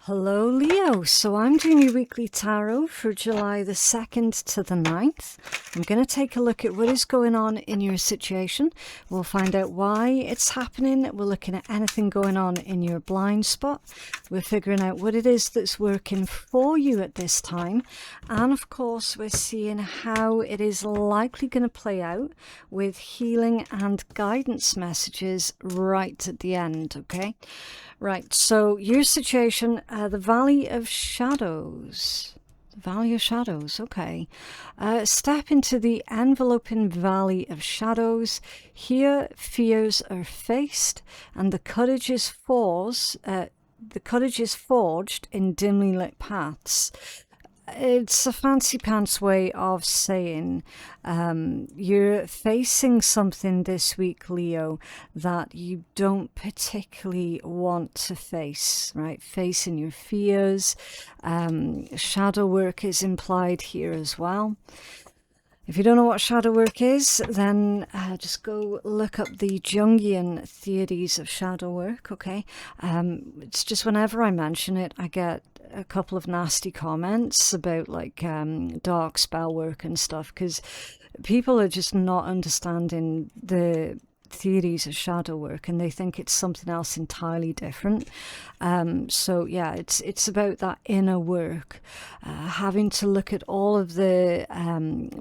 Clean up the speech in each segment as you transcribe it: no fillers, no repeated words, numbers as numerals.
Hello Leo, so I'm doing your weekly tarot for July the 2nd to the 9th. I'm going to take a look at what is going on in your situation. We'll find out why it's happening. We're looking at anything going on in your blind spot. We're figuring out what it is that's working for you at this time. And of course, we're seeing how it is likely going to play out with healing and guidance messages right at the end, okay? Right, so your situation, the Valley of Shadows. The Valley of Shadows, okay. Step into the enveloping Valley of Shadows. Here, fears are faced, and the courage is forged in dimly lit paths. It's a fancy pants way of saying you're facing something this week, Leo, that you don't particularly want to face, right? Facing your fears. Shadow work is implied here as well. If you don't know what shadow work is, then just go look up the Jungian theories of shadow work, okay? It's just whenever I mention it, I get a couple of nasty comments about like dark spell work and stuff, because people are just not understanding the theories of shadow work and they think it's something else entirely different. So yeah, it's about that inner work, having to look at all of the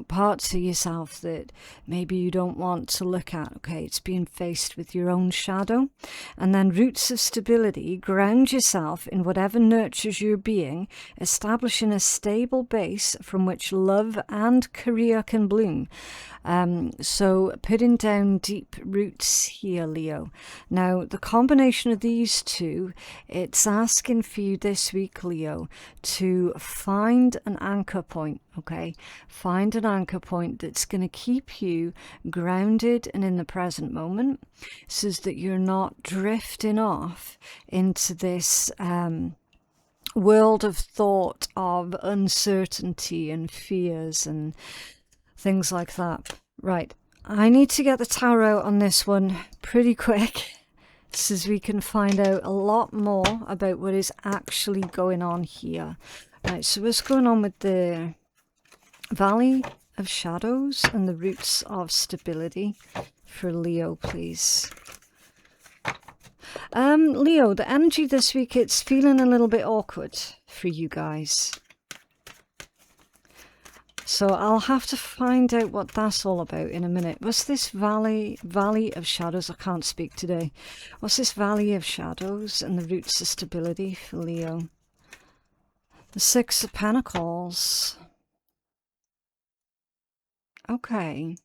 parts of yourself that maybe you don't want to look at. Okay, it's being faced with your own shadow. And then roots of stability: ground yourself in whatever nurtures your being, establishing a stable base from which love and career can bloom. So putting down deep roots here, Leo. Now, the combination of these two, it's asking for you this week, Leo, to find an anchor point, okay? Find an anchor point that's going to keep you grounded and in the present moment, so that you're not drifting off into this world of thought of uncertainty and fears and things like that. Right, I need to get the tarot on this one pretty quick so we can find out a lot more about what is actually going on here. Right, so what's going on with the Valley of Shadows and the roots of stability for Leo, please? Leo, the energy this week, it's feeling a little bit awkward for you guys. So I'll have to find out what that's all about in a minute. What's this Valley of Shadows? I can't speak today. What's this Valley of Shadows and the roots of stability for Leo? The Six of Pentacles. Okay.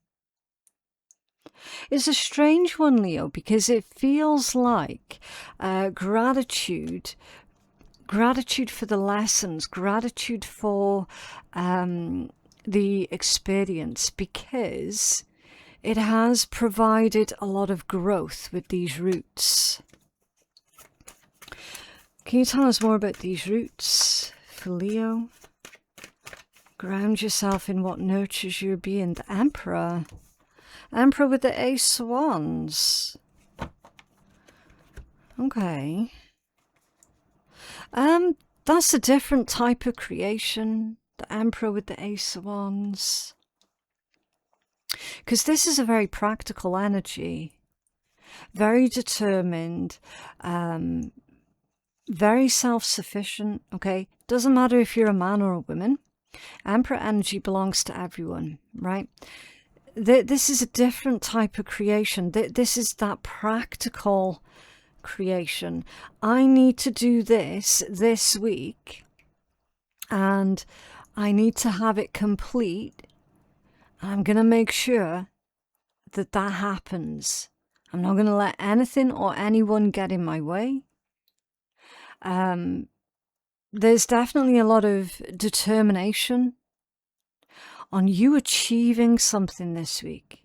It's a strange one, Leo, because it feels like gratitude for the lessons, gratitude for the experience, because it has provided a lot of growth with these roots. Can you tell us more about these roots for Leo? Ground yourself in what nurtures your being. The Emperor. Emperor with the Ace of Wands. Okay. That's a different type of creation. The Emperor with the Ace of Wands. Because this is a very practical energy. Very determined. Very self-sufficient. Okay. Doesn't matter if you're a man or a woman. Emperor energy belongs to everyone, right? This is a different type of creation. This is that practical creation. I need to do this week, and I need to have it complete. I'm going to make sure that that happens. I'm not going to let anything or anyone get in my way. There's definitely a lot of determination on you achieving something this week.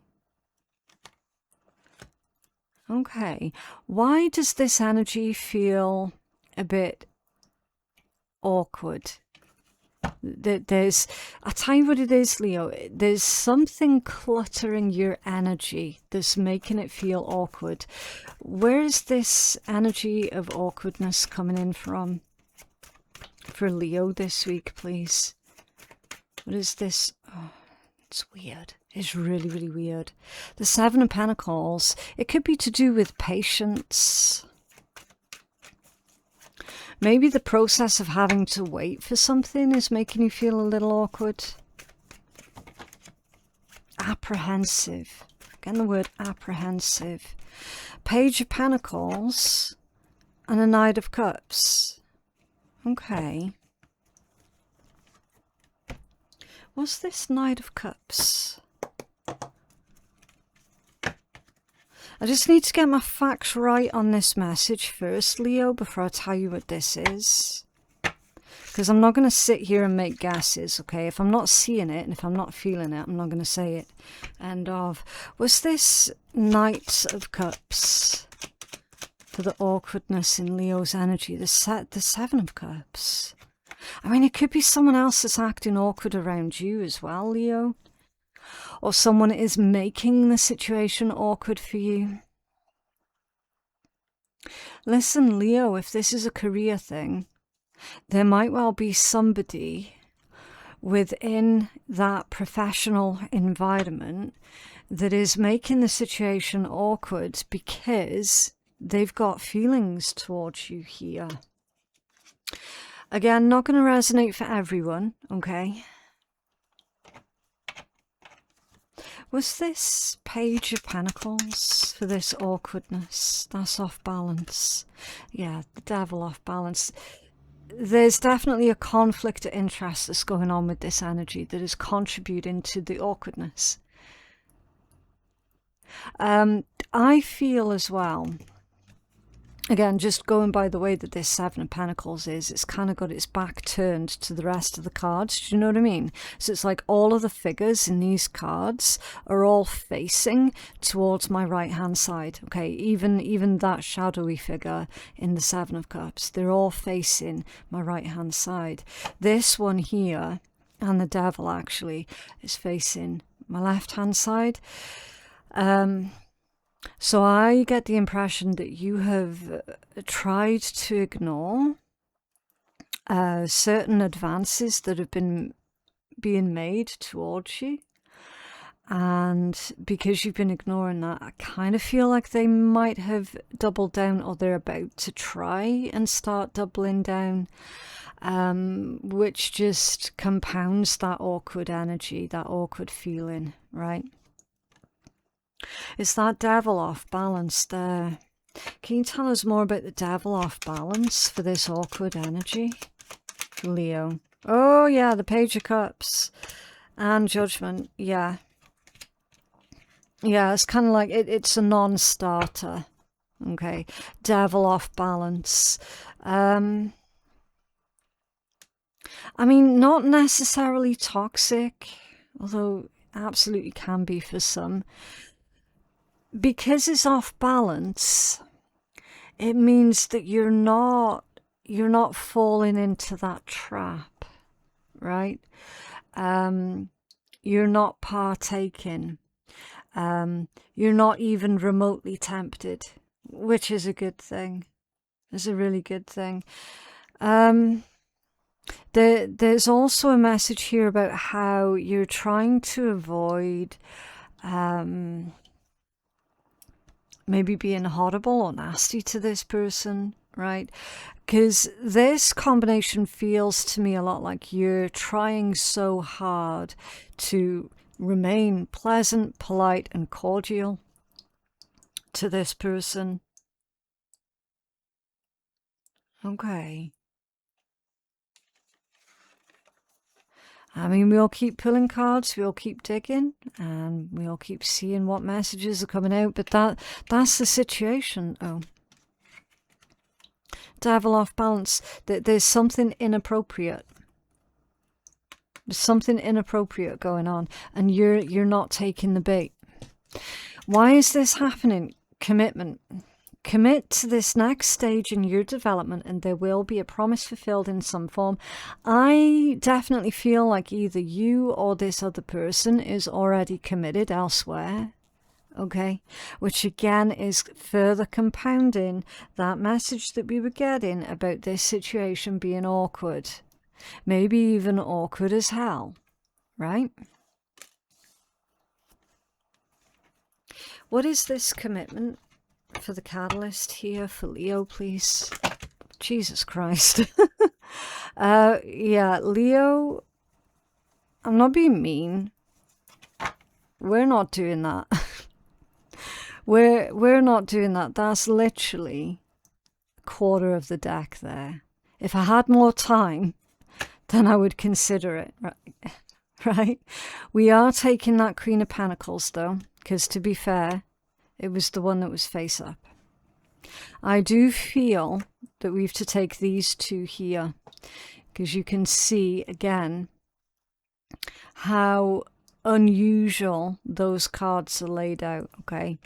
Okay, why does this energy feel a bit awkward? I'll tell you what it is, Leo. There's something cluttering your energy that's making it feel awkward. Where is this energy of awkwardness coming in from? for Leo this week, please? What is this? Oh, it's weird. It's really, really weird. The Seven of Pentacles. It could be to do with patience. Maybe the process of having to wait for something is making you feel a little awkward. Apprehensive. Again, the word apprehensive. Page of Pentacles and a Knight of Cups. Okay. What's this Knight of Cups? I just need to get my facts right on this message first, Leo, before I tell you what this is. Because I'm not going to sit here and make guesses, okay? If I'm not seeing it and if I'm not feeling it, I'm not going to say it. End of. Was this Knight of Cups? For the awkwardness in Leo's energy. The Seven of Cups. I mean, it could be someone else that's acting awkward around you as well, Leo. Or someone is making the situation awkward for you. Listen, Leo, if this is a career thing, there might well be somebody within that professional environment that is making the situation awkward because they've got feelings towards you here. Again, not going to resonate for everyone, okay? Was this Page of Pentacles for this awkwardness? That's off balance. Yeah, the Devil off balance. There's definitely a conflict of interest that's going on with this energy that is contributing to the awkwardness. I feel as well, again, just going by the way that this Seven of Pentacles is, it's kind of got its back turned to the rest of the cards. Do you know what I mean? So it's like all of the figures in these cards are all facing towards my right-hand side. Okay, even that shadowy figure in the Seven of Cups, they're all facing my right-hand side. This one here, and the Devil actually, is facing my left-hand side. So I get the impression that you have tried to ignore certain advances that have been being made towards you. And because you've been ignoring that, I kind of feel like they might have doubled down, or they're about to try and start doubling down, which just compounds that awkward energy, that awkward feeling, right? Is that Devil off balance there? Can you tell us more about the Devil off balance for this awkward energy, Leo? Oh yeah, the Page of Cups and Judgment. Yeah, it's kind of like it's a non-starter. Okay, Devil off balance. I mean, not necessarily toxic, although absolutely can be for some. Because it's off balance, it means that you're not falling into that trap, right? You're not partaking. You're not even remotely tempted, which is a good thing. It's a really good thing. There's also a message here about how you're trying to avoid maybe being horrible or nasty to this person, right? Because this combination feels to me a lot like you're trying so hard to remain pleasant, polite, and cordial to this person. Okay. I mean, we'll keep pulling cards, we'll keep digging, and we'll keep seeing what messages are coming out, but that's the situation. Oh. Devil off balance. There's something inappropriate. There's something inappropriate going on, and you're not taking the bait. Why is this happening? Commitment. Commit to this next stage in your development and there will be a promise fulfilled in some form. I definitely feel like either you or this other person is already committed elsewhere. Okay, which again is further compounding that message that we were getting about this situation being awkward. maybe even awkward as hell, right? What is this commitment for the catalyst here for Leo, please? Jesus Christ. Yeah, Leo, I'm not being mean. We're not doing that. We're not doing that. That's literally a quarter of the deck there. If I had more time, then I would consider it, right? We are taking that Queen of Pentacles, though, because to be fair, it was the one that was face up. I do feel that we have to take these two here, because you can see, again, how unusual those cards are laid out, okay?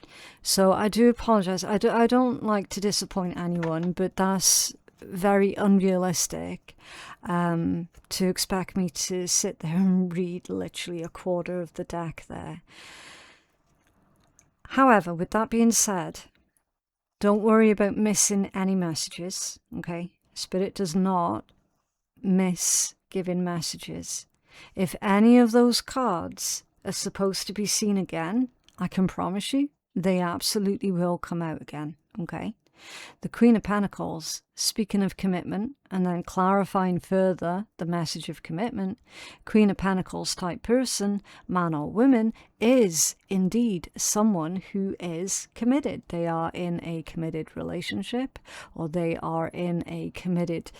So I do apologize. I don't like to disappoint anyone, but that's very unrealistic to expect me to sit there and read literally a quarter of the deck there. However, with that being said, don't worry about missing any messages, okay? Spirit does not miss giving messages. If any of those cards are supposed to be seen again, I can promise you they absolutely will come out again, okay? The Queen of Pentacles, speaking of commitment, and then clarifying further the message of commitment, Queen of Pentacles type person, man or woman, is indeed someone who is committed. They are in a committed relationship, or they are in a committed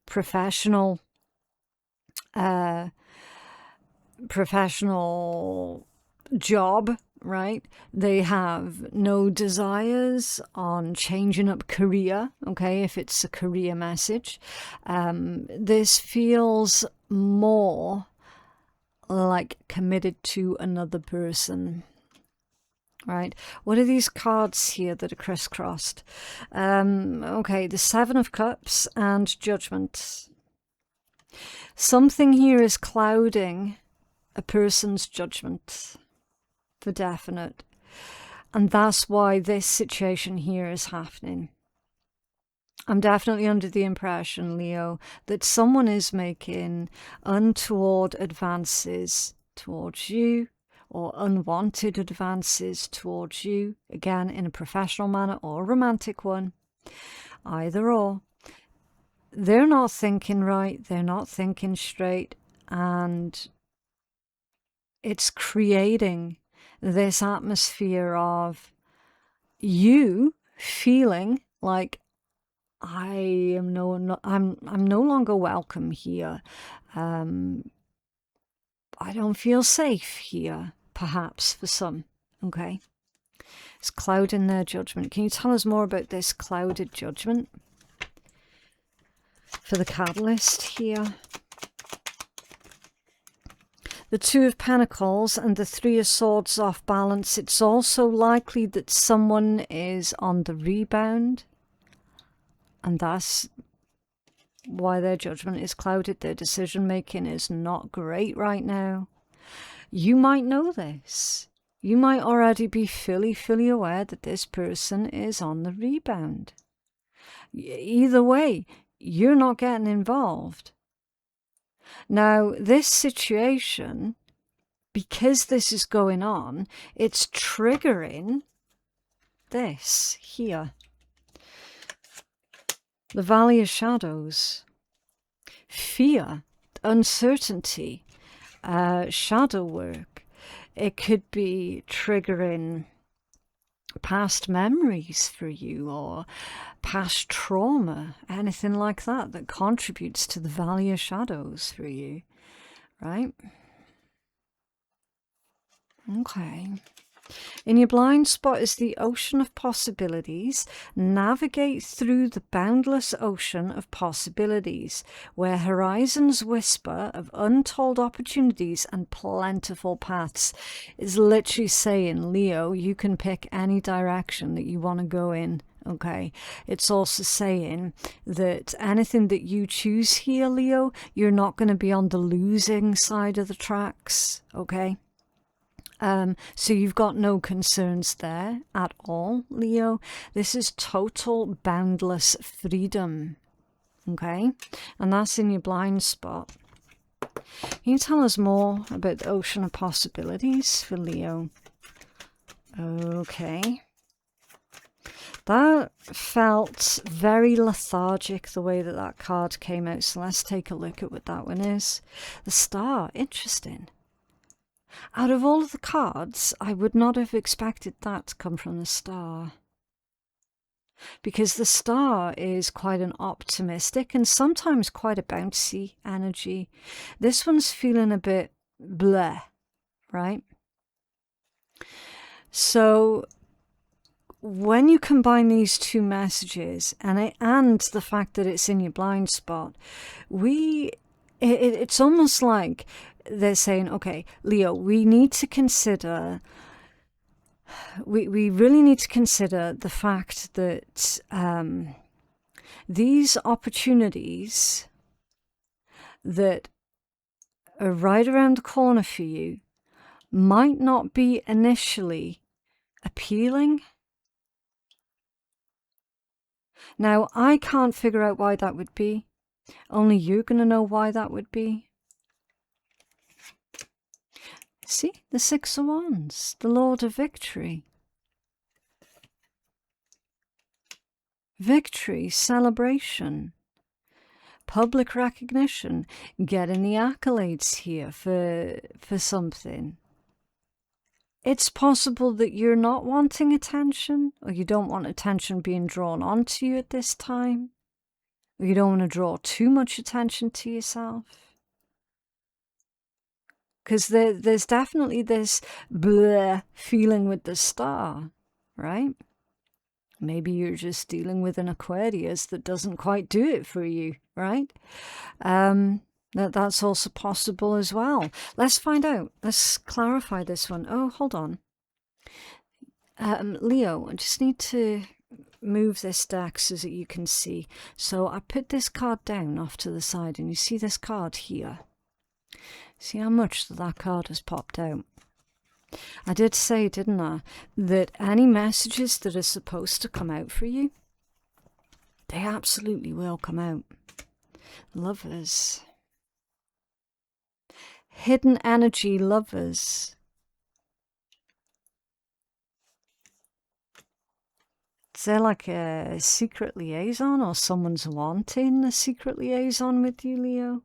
professional job, right? They have no desires on changing up career, okay, if it's a career message. This feels more like committed to another person, right? What are these cards here that are crisscrossed? Okay, the Seven of Cups and Judgment. Something here is clouding a person's judgment, for definite. And that's why this situation here is happening. I'm definitely under the impression, Leo, that someone is making untoward advances towards you, or unwanted advances towards you, again, in a professional manner or a romantic one, either or. They're not thinking right, they're not thinking straight, and it's creating this atmosphere of you feeling like I'm no longer welcome here. I don't feel safe here, perhaps for some, okay? It's clouding their judgment. Can you tell us more about this clouded judgment for the catalyst here? The Two of Pentacles and the Three of Swords off balance. It's also likely that someone is on the rebound, and that's why their judgment is clouded. Their decision making is not great right now. You might know this. You might already be fully aware that this person is on the rebound. Either way, you're not getting involved. Now, this situation, because this is going on, it's triggering this here. The Valley of Shadows. Fear, uncertainty, shadow work. It could be triggering past memories for you, or past trauma, anything like that that contributes to the Valley of Shadows for you, right? Okay. In your blind spot is the ocean of possibilities. Navigate through the boundless ocean of possibilities, where horizons whisper of untold opportunities and plentiful paths. It's literally saying, Leo, you can pick any direction that you want to go in. Okay, it's also saying that anything that you choose here, Leo, you're not going to be on the losing side of the tracks, okay? So you've got no concerns there at all, Leo. This is total boundless freedom. okay? And that's in your blind spot. Can you tell us more about the ocean of possibilities for Leo? Okay. That felt very lethargic, the way that that card came out. So let's take a look at what that one is. The Star. Interesting. Out of all of the cards, I would not have expected that to come from the Star. Because the Star is quite an optimistic and sometimes quite a bouncy energy. This one's feeling a bit bleh, right? So when you combine these two messages and the fact that it's in your blind spot, it's almost like they're saying, okay, Leo, we need to consider, we really need to consider the fact that these opportunities that are right around the corner for you might not be initially appealing. Now, I can't figure out why that would be. Only you're going to know why that would be. See, the Six of Wands, the Lord of Victory. Victory, celebration, public recognition, getting the accolades here for something. It's possible that you're not wanting attention, or you don't want attention being drawn onto you at this time, or you don't want to draw too much attention to yourself. Because there's definitely this bleh feeling with the Star, right? Maybe you're just dealing with an Aquarius that doesn't quite do it for you, right? That's also possible as well. Let's find out. Let's clarify this one. Oh, hold on. Leo, I just need to move this deck so that you can see. So I put this card down off to the side, and you see this card here. See how much that card has popped out. I did say, didn't I, that any messages that are supposed to come out for you, they absolutely will come out. Lovers. Hidden energy lovers. Is there like a secret liaison, or someone's wanting a secret liaison with you, Leo?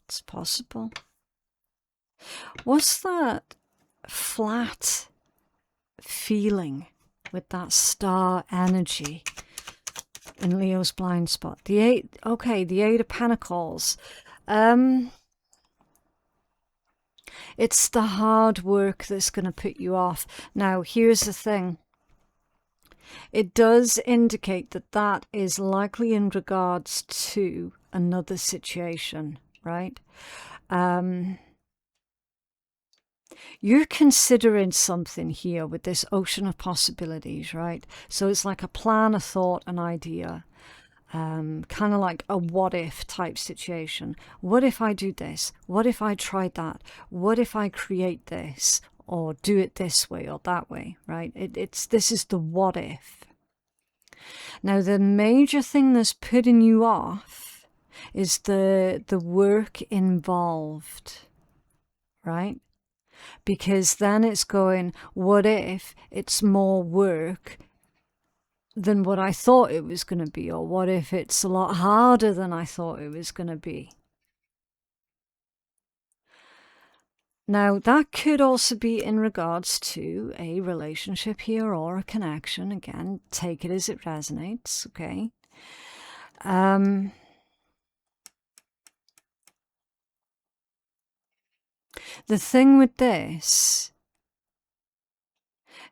It's possible. What's that flat feeling with that Star energy in Leo's blind spot? The Eight of Pentacles. It's the hard work that's going to put you off. Now, here's the thing. It does indicate that that is likely in regards to another situation, right? You're considering something here with this ocean of possibilities, right? So it's like a plan, a thought, an idea. Kind of like a what if type situation. What if I do this? What if I tried that? What if I create this, or do it this way or that way, right? This is the what if. Now, the major thing that's putting you off is the work involved, right? Because then it's going, what if it's more work than what I thought it was going to be? Or what if it's a lot harder than I thought it was going to be? Now, that could also be in regards to a relationship here or a connection. Again, take it as it resonates, okay? The thing with this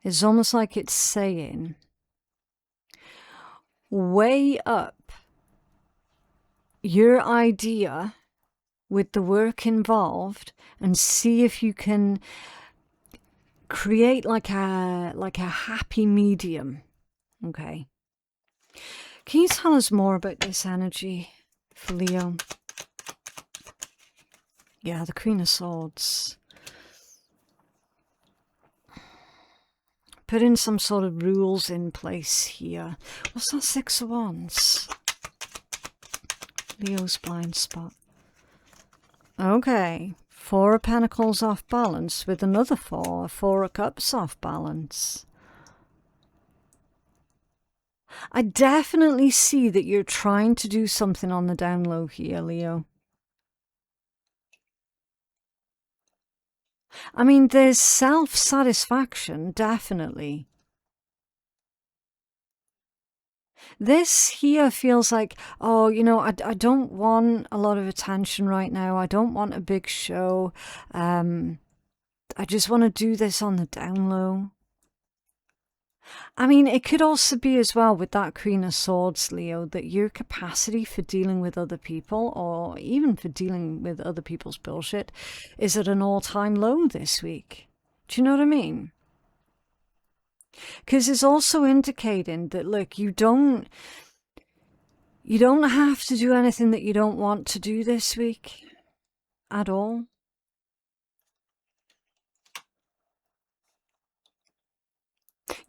is almost like it's saying, weigh up your idea with the work involved and see if you can create like a happy medium. Okay. Can you tell us more about this energy for Leo? Yeah, the Queen of Swords. Putting some sort of rules in place here. What's that Six of Wands? Leo's blind spot. Okay. Four of Pentacles off balance with another four. Four of Cups off balance. I definitely see that you're trying to do something on the down low here, Leo. I mean, there's self-satisfaction, definitely. This here feels like, oh, you know, I don't want a lot of attention right now. I don't want a big show. I just want to do this on the down low. I mean, it could also be as well with that Queen of Swords, Leo, that your capacity for dealing with other people, or even for dealing with other people's bullshit, is at an all-time low this week. Do you know what I mean? Because it's also indicating that, look, you don't have to do anything that you don't want to do this week at all.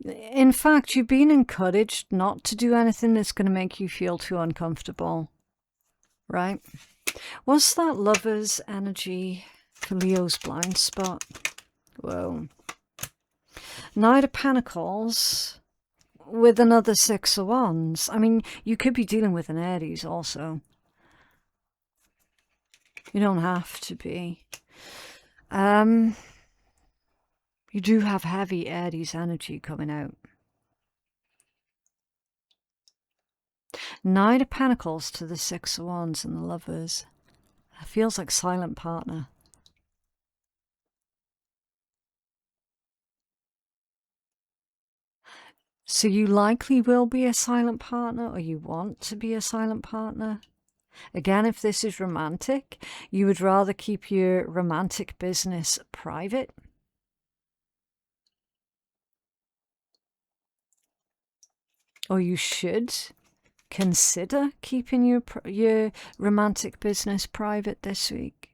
In fact, you've been encouraged not to do anything that's going to make you feel too uncomfortable, right? What's that Lover's energy for Leo's blind spot? Whoa. Knight of Pentacles with another Six of Wands. I mean, you could be dealing with an Aries also. You don't have to be. You do have heavy Aries energy coming out. Knight of Pentacles to the Six of Wands and the Lovers. It feels like silent partner. So you likely will be a silent partner, or you want to be a silent partner. Again, if this is romantic, you would rather keep your romantic business private. Or you should consider keeping your romantic business private this week.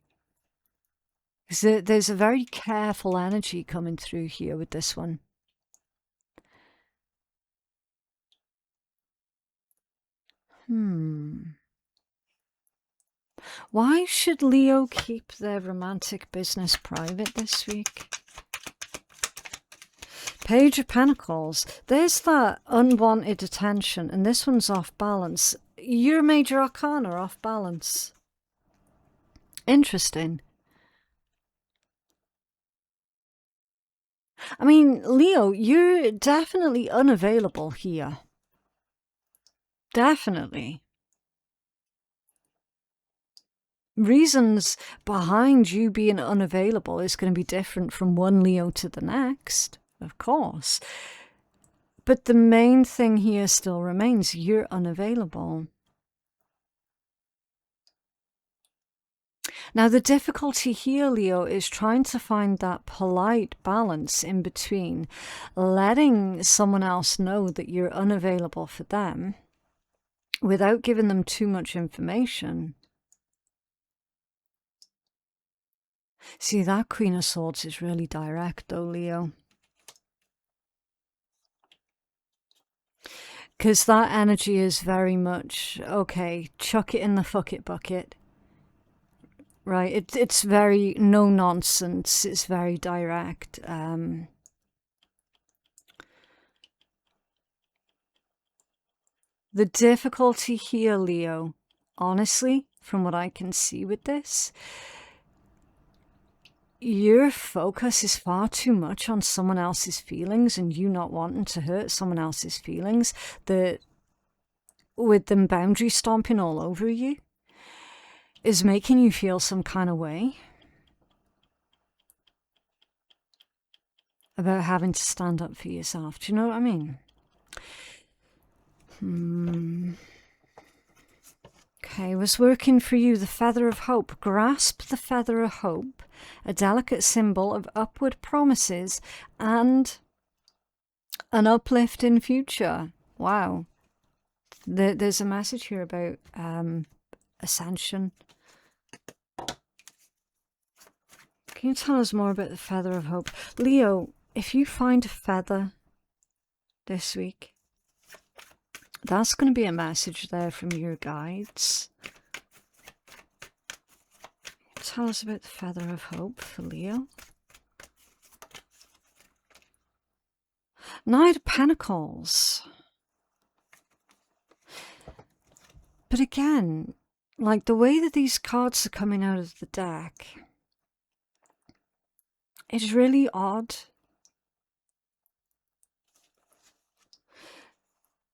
Because there's a very careful energy coming through here with this one. Why should Leo keep their romantic business private this week? Page of Pentacles. There's that unwanted attention, and this one's off balance. Your major arcana off balance. Interesting. I mean, Leo, you're definitely unavailable here. Definitely. Reasons behind you being unavailable is going to be different from one Leo to the next, of course. But the main thing here still remains, you're unavailable. Now, the difficulty here, Leo, is trying to find that polite balance in between letting someone else know that you're unavailable for them without giving them too much information. See, that Queen of Swords is really direct, though, Leo. Because that energy is very much, okay, chuck it in the fuck it bucket. Right? It's very no nonsense. It's very direct. The difficulty here, Leo, honestly, from what I can see with this, your focus is far too much on someone else's feelings and you not wanting to hurt someone else's feelings, that with them boundary stomping all over you is making you feel some kind of way about having to stand up for yourself. Do you know what I mean? Okay, was working for you the Feather of Hope. Grasp the Feather of Hope, a delicate symbol of upward promises and an uplifting future. Wow. There's a message here about ascension. Can you tell us more about the Feather of Hope? Leo, if you find a feather this week, that's going to be a message there from your guides. tell us about the Feather of Hope for Leo? Knight of Pentacles. But again, like the way that these cards are coming out of the deck, it's really odd.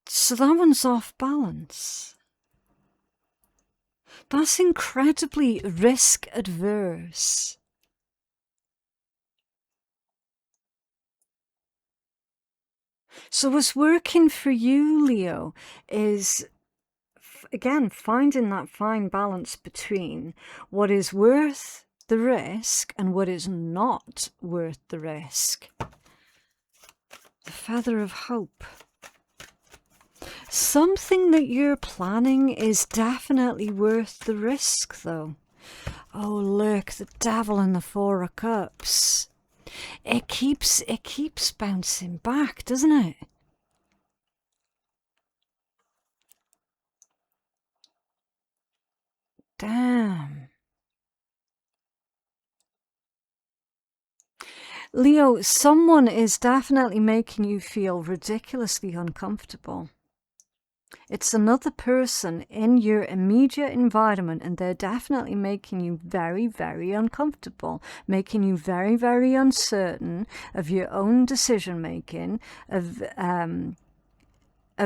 So that one's off balance. That's incredibly risk adverse. So what's working for you, Leo, is, again, finding that fine balance between what is worth the risk and what is not worth the risk. The Feather of Hope. Something that you're planning is definitely worth the risk, though. Oh, look, the Devil and the Four of Cups. It keeps bouncing back, doesn't it? Damn. Leo, someone is definitely making you feel ridiculously uncomfortable. It's another person in your immediate environment, and they're definitely making you very, very uncomfortable, making you very, very uncertain of your own decision making, of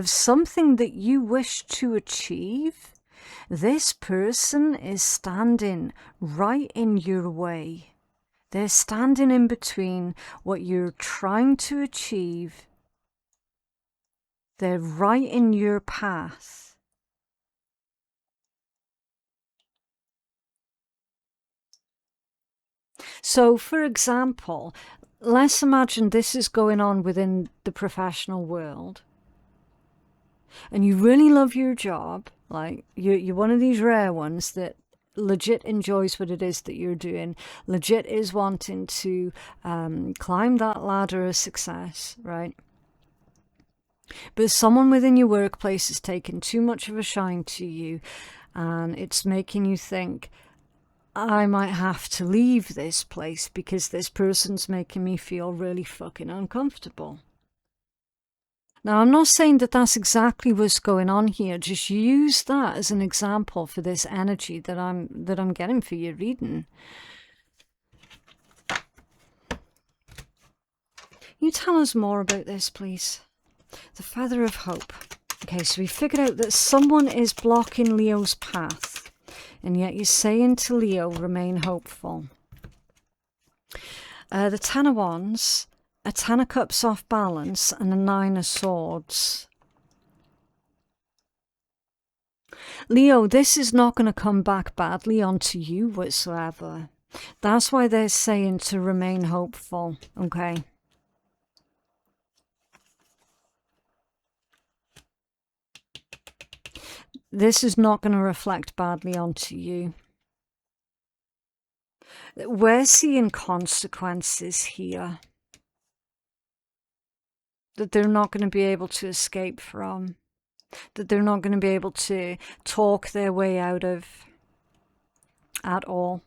something that you wish to achieve. This person is standing right in your way. They're standing in between what you're trying to achieve. They're right in your path. So, for example, let's imagine this is going on within the professional world. And you really love your job. Like, you're one of these rare ones that legit enjoys what it is that you're doing. Legit is wanting to climb that ladder of success, right? But someone within your workplace is taking too much of a shine to you, and it's making you think, I might have to leave this place because this person's making me feel really fucking uncomfortable. Now, I'm not saying that that's exactly what's going on here. Just use that as an example for this energy that I'm getting for your reading. You tell us more about this, please. The Feather of Hope. Okay, so we figured out that someone is blocking Leo's path, and yet you're saying to Leo, remain hopeful. The Ten of Wands, a Ten of Cups off balance, and a Nine of Swords. Leo, this is not going to come back badly onto you whatsoever. That's why they're saying to remain hopeful, okay? This is not going to reflect badly onto you. We're seeing consequences here that they're not going to be able to escape from, that they're not going to be able to talk their way out of at all.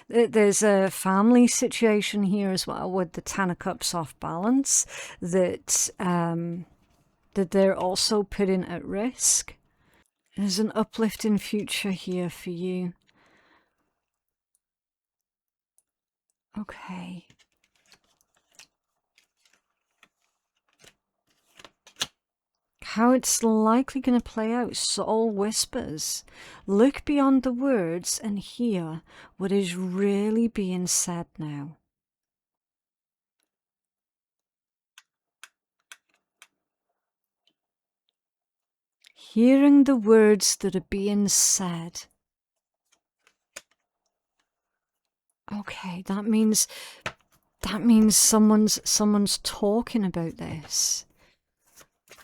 There's a family situation here as well with the Ten of Cups off balance that they're also putting at risk. There's an uplifting future here for you. Okay. How it's likely going to play out. Soul whispers. Look beyond the words and hear what is really being said now. Hearing the words that are being said. Okay, that means someone's talking about this.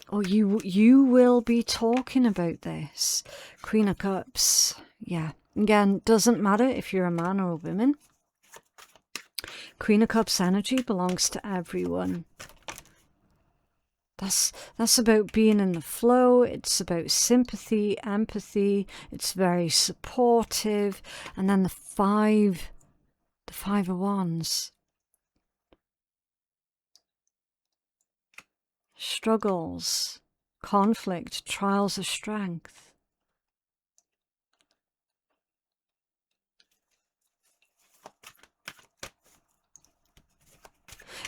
Or you will be talking about this. Queen of Cups. Yeah. Again, doesn't matter if you're a man or a woman. Queen of Cups energy belongs to everyone. That's about being in the flow. It's about sympathy, empathy. It's very supportive. And then the five of wands. Struggles, conflict, trials of strength.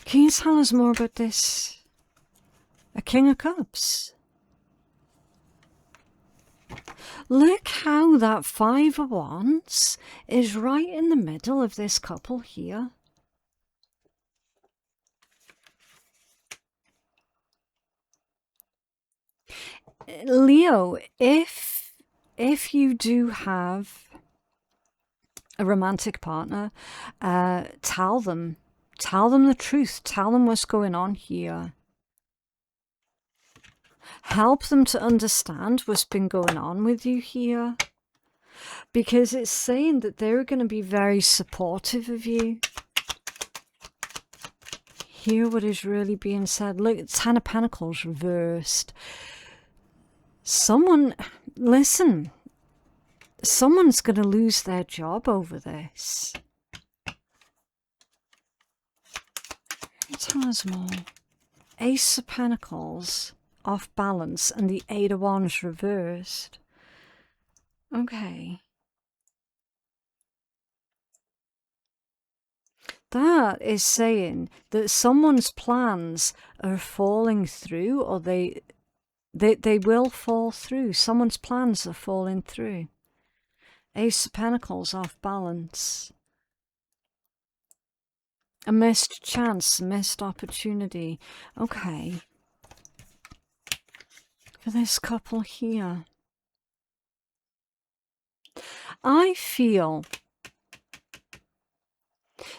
Can you tell us more about this? A King of Cups. Look how that 5 of Wands is right in the middle of this couple here. Leo, if you do have a romantic partner, tell them the truth. Tell them what's going on here. Help them to understand what's been going on with you here. Because it's saying that they're going to be very supportive of you. Hear what is really being said. Look, 10 of Pentacles reversed. Listen, someone's going to lose their job over this. Tell us more. Ace of Pentacles off balance and the 8 of Wands reversed. Okay. That is saying that someone's plans are falling through, or they will fall through. Someone's plans are falling through. Ace of Pentacles off balance. A missed chance, a missed opportunity. Okay. For this couple here. I feel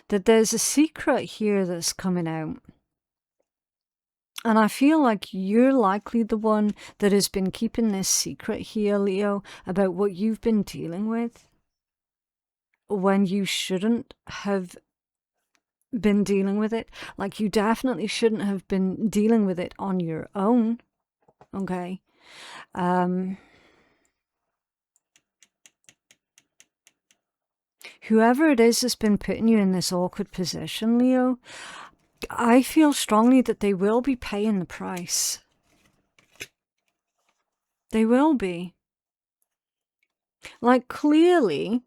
that there's a secret here that's coming out. And I feel like you're likely the one that has been keeping this secret here, Leo, about what you've been dealing with, when you shouldn't have been dealing with it. Like, you definitely shouldn't have been dealing with it on your own. Okay. Whoever it is that's been putting you in this awkward position, Leo, I feel strongly that they will be paying the price. They will be. Like, clearly,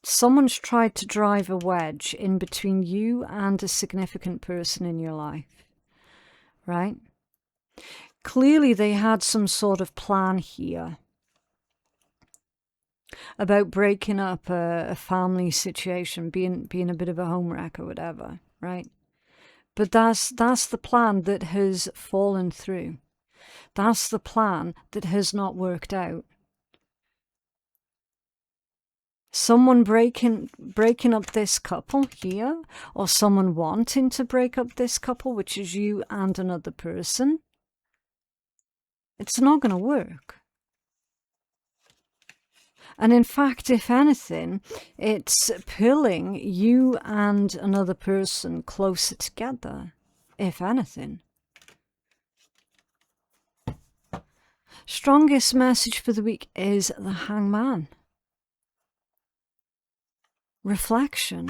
someone's tried to drive a wedge in between you and a significant person in your life, right? Clearly, they had some sort of plan here about breaking up a family situation, being a bit of a home wreck or whatever, right? But that's the plan that has fallen through. That's the plan that has not worked out. Someone breaking up this couple here, or someone wanting to break up this couple, which is you and another person, it's not going to work. And in fact, if anything, it's pulling you and another person closer together, if anything. Strongest message for the week is the Hangman. Reflection.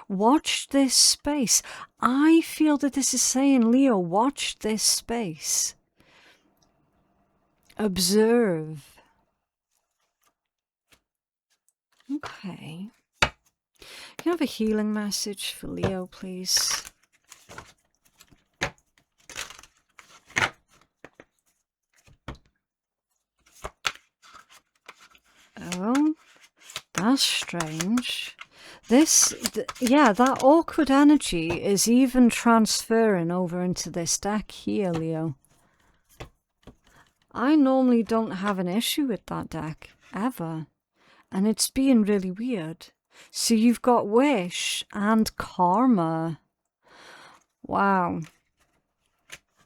Watch this space. I feel that this is saying, Leo, watch this space. Observe. Okay. Can you have a healing message for Leo, please? Oh, that's strange. Yeah, that awkward energy is even transferring over into this deck here, Leo. I normally don't have an issue with that deck, ever. And it's being really weird. So you've got Wish and Karma. Wow.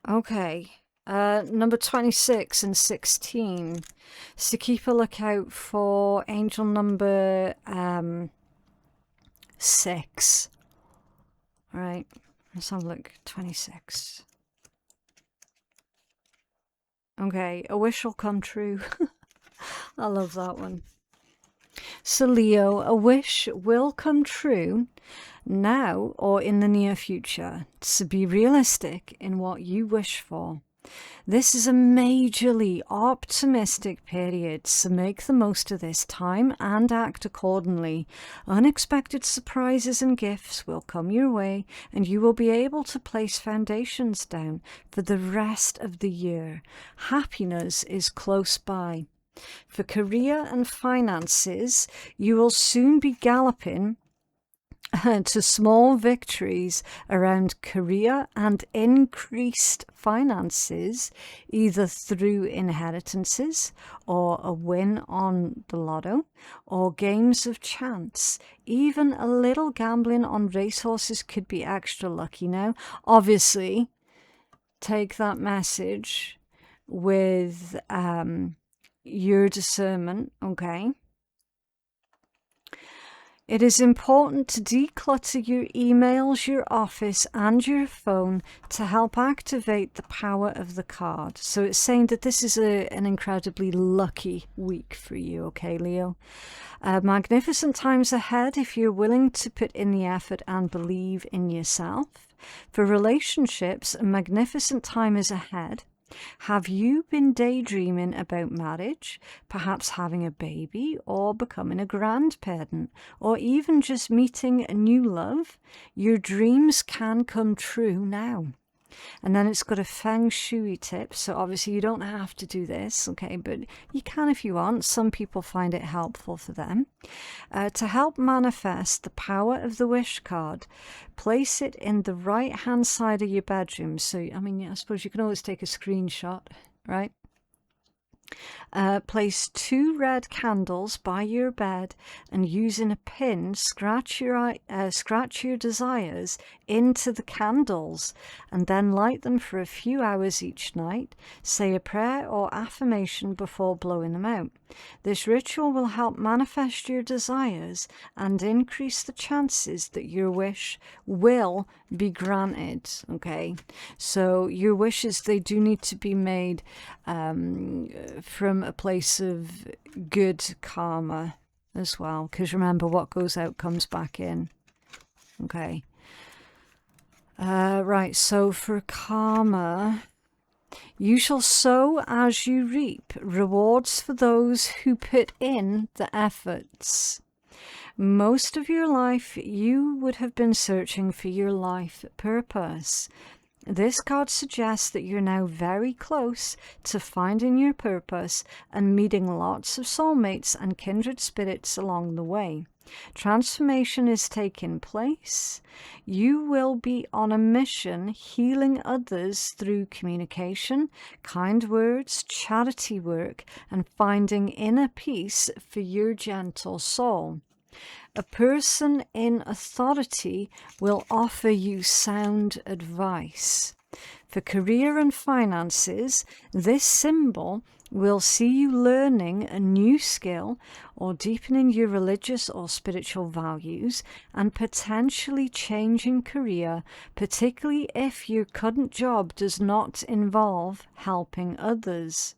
Okay. Number 26 and 16. So keep a lookout for angel number 6. All right. Let's have a look. 26. Okay, a wish will come true. I love that one. So Leo, a wish will come true now or in the near future. So be realistic in what you wish for. This is a majorly optimistic period, so make the most of this time and act accordingly. Unexpected surprises and gifts will come your way, and you will be able to place foundations down for the rest of the year. Happiness is close by. For career and finances, you will soon be galloping to small victories around career and increased finances, either through inheritances or a win on the lotto or games of chance. Even a little gambling on racehorses could be extra lucky now. Obviously, take that message with your discernment, okay? It is important to declutter your emails, your office, and your phone to help activate the power of the card. So it's saying that this is an incredibly lucky week for you, okay, Leo? Magnificent times ahead if you're willing to put in the effort and believe in yourself. For relationships, a magnificent time is ahead. Have you been daydreaming about marriage, perhaps having a baby or becoming a grandparent, or even just meeting a new love? Your dreams can come true now. And then it's got a feng shui tip. So obviously you don't have to do this, okay, but you can if you want. Some people find it helpful for them. To help manifest the power of the wish card, place it in the right hand side of your bedroom. So, I mean, I suppose you can always take a screenshot, right? Place 2 red candles by your bed and using a pin, scratch your desires into the candles and then light them for a few hours each night. Say a prayer or affirmation before blowing them out. This ritual will help manifest your desires and increase the chances that your wish will be granted. Okay, so your wishes, they do need to be made from a place of good karma as well, because remember, what goes out comes back in. Okay, right, so for karma, you shall sow as you reap, rewards for those who put in the efforts. Most of your life you would have been searching for your life purpose. This card suggests that you're now very close to finding your purpose and meeting lots of soulmates and kindred spirits along the way. Transformation is taking place. You will be on a mission healing others through communication, kind words, charity work, and finding inner peace for your gentle soul. A person in authority will offer you sound advice. For career and finances, this symbol will see you learning a new skill or deepening your religious or spiritual values and potentially changing career, particularly if your current job does not involve helping others.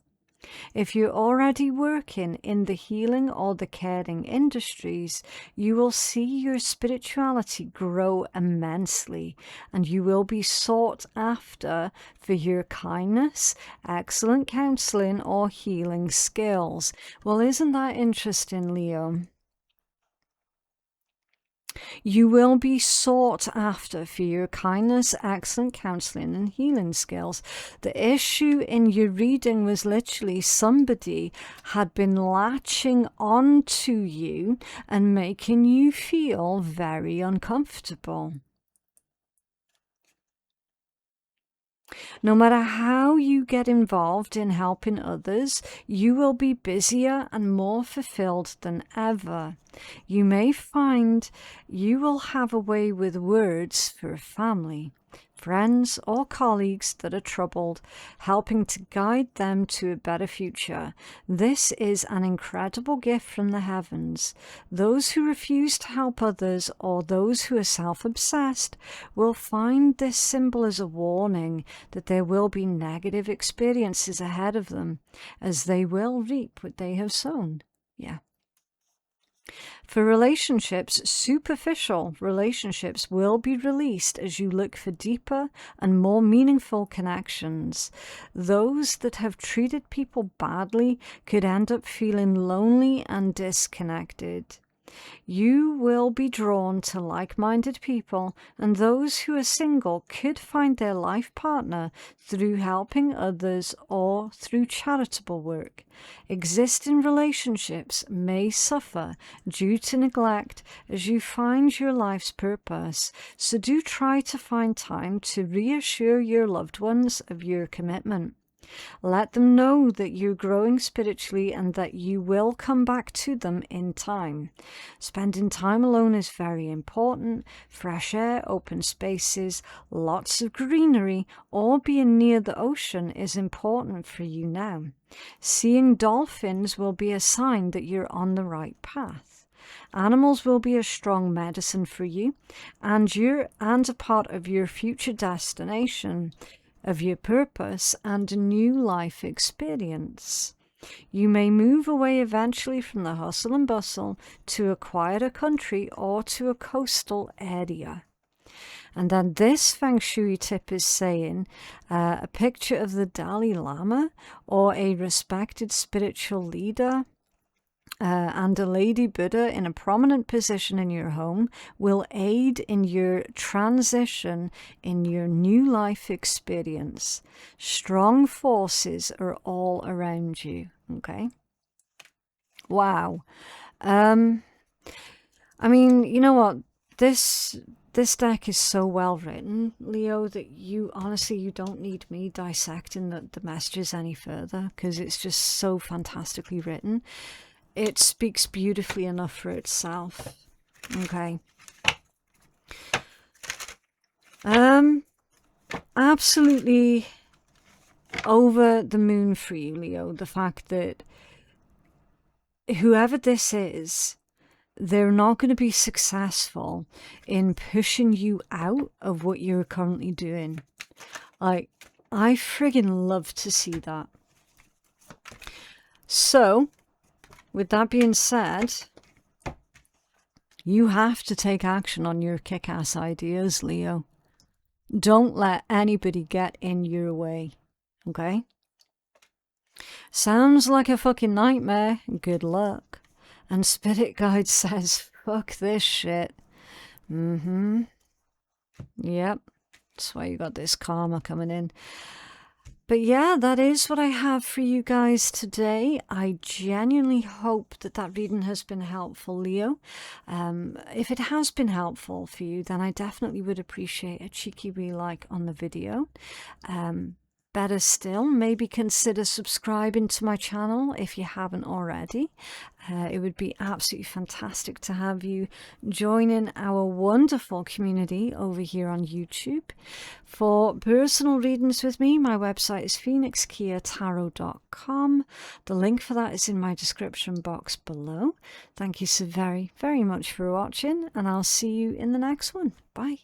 If you're already working in the healing or the caring industries, you will see your spirituality grow immensely, and you will be sought after for your kindness, excellent counseling, or healing skills. Well, isn't that interesting, Leo? You will be sought after for your kindness, excellent counseling, and healing skills. The issue in your reading was literally somebody had been latching onto you and making you feel very uncomfortable. No matter how you get involved in helping others, you will be busier and more fulfilled than ever. You may find you will have a way with words for a family. friends or colleagues that are troubled, helping to guide them to a better future. This is an incredible gift from the heavens. Those who refuse to help others or those who are self-obsessed will find this symbol as a warning that there will be negative experiences ahead of them, as they will reap what they have sown. Yeah. For relationships, superficial relationships will be released as you look for deeper and more meaningful connections. Those that have treated people badly could end up feeling lonely and disconnected. You will be drawn to like-minded people, and those who are single could find their life partner through helping others or through charitable work. Existing relationships may suffer due to neglect as you find your life's purpose, so do try to find time to reassure your loved ones of your commitment. Let them know that you're growing spiritually and that you will come back to them in time. Spending time alone is very important. Fresh air, open spaces, lots of greenery, or being near the ocean is important for you now. Seeing dolphins will be a sign that you're on the right path. Animals will be a strong medicine for you and a part of your future destination, of your purpose and a new life experience. You may move away eventually from the hustle and bustle to a quieter country or to a coastal area. And then this Feng Shui tip is saying a picture of the Dalai Lama or a respected spiritual leader and a Lady Buddha in a prominent position in your home will aid in your transition in your new life experience. Strong forces are all around you. Okay. Wow. I mean, you know what? This deck is so well written, Leo, that you don't need me dissecting the messages any further, because it's just so fantastically written. It speaks beautifully enough for itself. Okay. Absolutely over the moon for you, Leo. The fact that whoever this is, they're not going to be successful in pushing you out of what you're currently doing. Like, I friggin' love to see that. So, with that being said, you have to take action on your kick-ass ideas, Leo. Don't let anybody get in your way, okay? Sounds like a fucking nightmare. Good luck. And Spirit Guide says, fuck this shit. Yep. That's why you got this karma coming in. But yeah, that is what I have for you guys today. I genuinely hope that that reading has been helpful, Leo. If it has been helpful for you, then I definitely would appreciate a cheeky wee like on the video. Better still, maybe consider subscribing to my channel if you haven't already. It would be absolutely fantastic to have you joining our wonderful community over here on YouTube. For personal readings with me, my website is phoenixkeiatarot.com. The link for that is in my description box below. Thank you so very, very much for watching, and I'll see you in the next one. Bye.